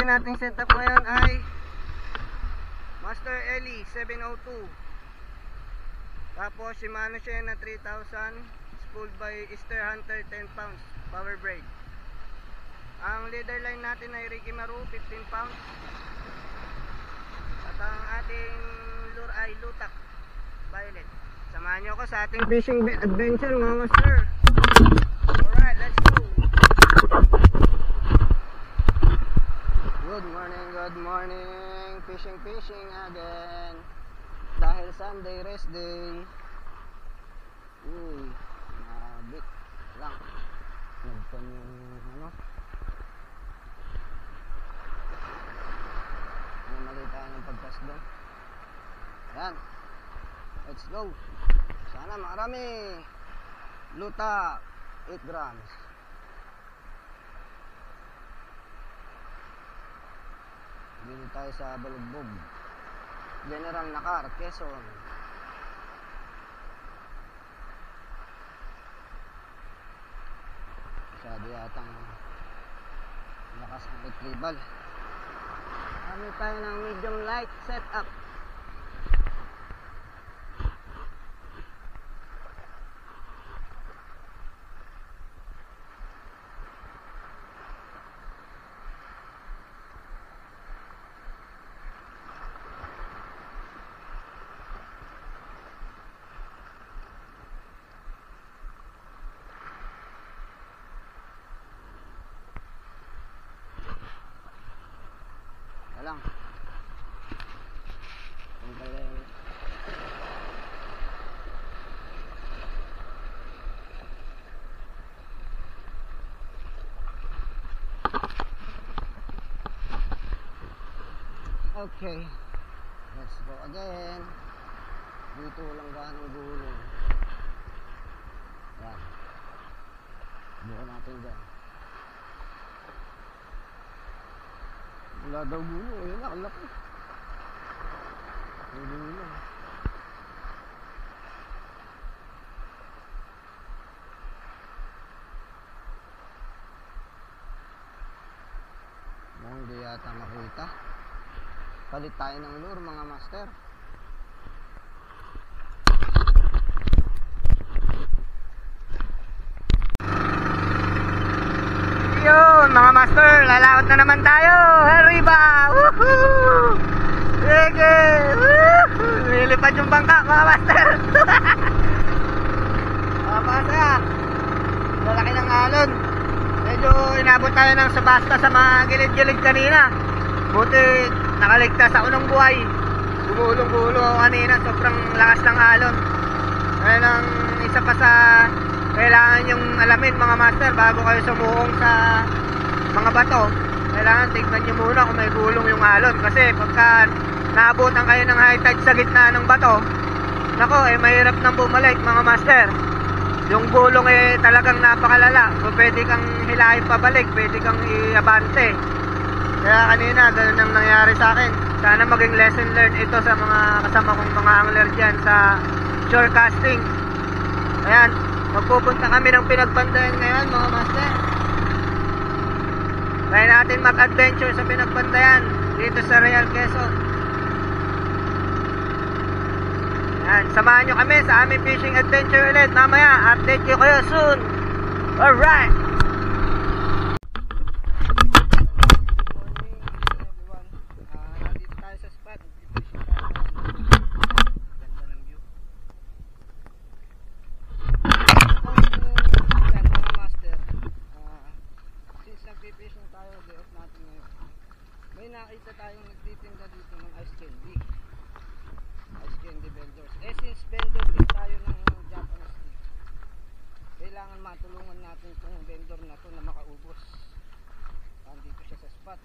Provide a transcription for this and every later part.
gagawin nating setup ngayon ay Master Ellie 702. Tapos Shimano Shena 3000 spooled by Easter Hunter 10 pounds power braid. Ang leader line natin ay Ricky Maru 15 pounds. At ang ating lure ay Lutak Violet. Samahan nyo ako sa ating fishing adventure mga master. Alright, let's go. Good morning. Fishing again. Dahil Sunday rest day. Uy, nabit lang. Nagpan yung ano. May mali tayo ng pagkas doon. Ayan. Let's go. Sana marami. Luta 8 grams. Dito tayo sa Balugbog, General Nakar, Quezon. Masyado yatang lakas ang retrieval. Kami tayo ng medium light setup. Lang. Okay. Let's go again. Dito walang ganong gulong. Yan. Buka natin dyan. Wala daw gulo, ayun na, ang laki. Gulo lang. Mukhang di yata makita. Palit tayo ng lure mga master. Yun mga master, lalaot na naman tayo. Arriba! Woohoo! Sige! Woohoo! Lilipad yung bangka mga master. Mga master, lalaki ng alon. Medyo inabot tayo ng sabasta sa mga gilid-gilid kanina. Buti nakaligtas sa unang buhay. Gumulong-gulong ako kanina, sobrang lakas ng alon. Ayun ang isa pa sa kailangan yung alamin mga master bago kayo sumuong sa mga bato. Kailangan tignan nyo muna kung may gulong yung alon, kasi pagka naabutan kayo ng high tide sa gitna ng bato, nako mahirap nang bumalik mga master. Yung gulong talagang napakalala. So pwede kang hilahin pabalik, pwede kang iabante. Kaya kanina ganun ang nangyari sa akin. Sana maging lesson learned ito sa mga kasama kong mga angler dyan sa shore casting. Ayan, magpupunta kami ng Pinagbandayan ngayon mga master. Try natin mag-adventure sa Pinagbandayan dito sa Real Quezon. Yan, samahan nyo kami sa aming fishing adventure ulit. Mamaya, update ko kayo soon. Alright! May nakita tayong nagtitinda dito ng ice candy vendors. Since vendor din tayo ng Japanese tea, kailangan matulungan natin itong vendor na to na makaubos. Nandito siya sa spot,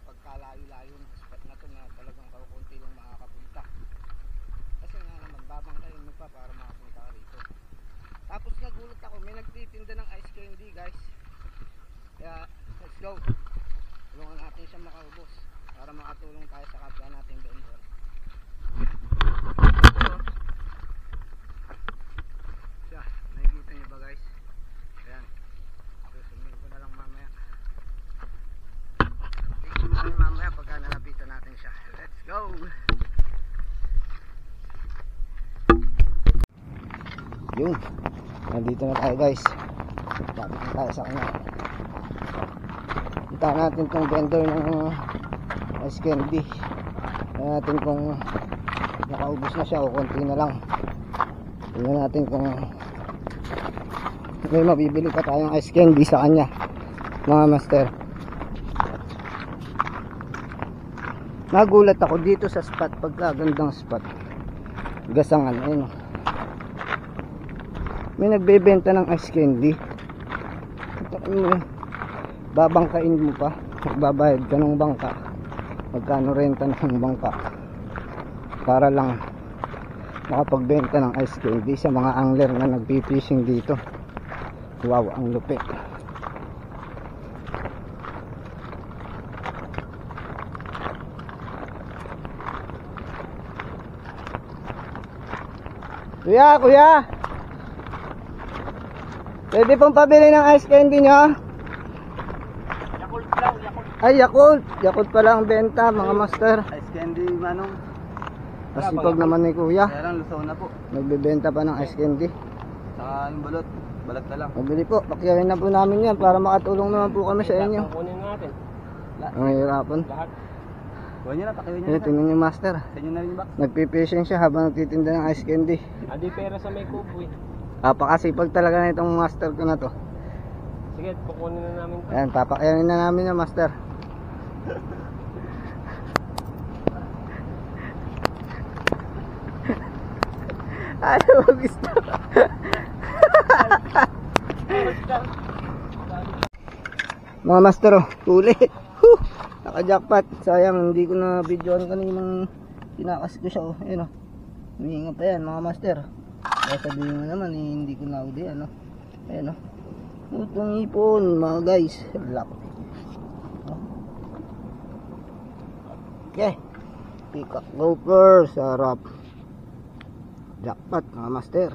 pagkalayo-layo ng spot na to na talagang kakunti lang makakapunta. Kasi nga naman babangkayin mo pa para makapunta ka rito. Tapos nagulat ako, may nagtitinda ng ice candy guys. Kaya let's go, tulungan natin siya makaubos para makatulong tayo sa kapwa natin vendor. Siya, nakikita niyo ba guys? Ayan, susunod ko na lang mamaya. Tignan mo Yun. Nandito na tayo guys. Tapos na tayo sa kanya. Punta natin tong vendor ng ice candy. Tingnan natin kung nakaubos na siya o konti na lang. Tingnan natin kung may mabibili pa tayong ice candy sa kanya, mga master. Nagulat ako dito sa spot, pagkagandang spot. Gasangan, ayun. May nagbebenta ng ice candy. Babangkain mo pa, magbabayad ka ng bangka. Magkano renta ng bangka para lang makapagbenta ng ice candy sa mga angler na nagpipishing dito. Wow, ang lupit. Kuya, pwede pong pabili ng ice candy nyo? Yakult lang, Yakult. Ay, Yakult pala ang benta, mga master. Ice candy, manong. Masipag naman ni kuya. Kaya lang, lusaw na po. Nagbebenta pa ng ice candy. Saka yung balot. Balat na lang. Mabili po, pakyarin na po namin yan para makatulong naman po kami sa inyo. Kunin natin. Ang hirapan. Lahat. Kuha nyo na, pakiwin nyo Ito, na. tingnan nyo master. Sa inyo na rin yung box. Nagpipishing siya habang nagtitinda ng ice candy. Adi pera sa may kubo eh. Papakasipag talaga na itong master ko na to. Sige, kukunin na namin to. Ayan, papakyarin na namin yan master. Ayaw mag-stop. Mga master, oh, huli. Naka-jackpot. Sayang, hindi ko na videoan kaninang tinakas ko siya. Oh. Ayun, oh. Humihinga pa yan, mga master. Kaya sabihin mo naman, eh, hindi ko na uli. Ano? Ayun, oh. Utong ipon, mga guys. Lock. Oh. Okay. Peacock gopher. Sarap. Jackpot, mga master.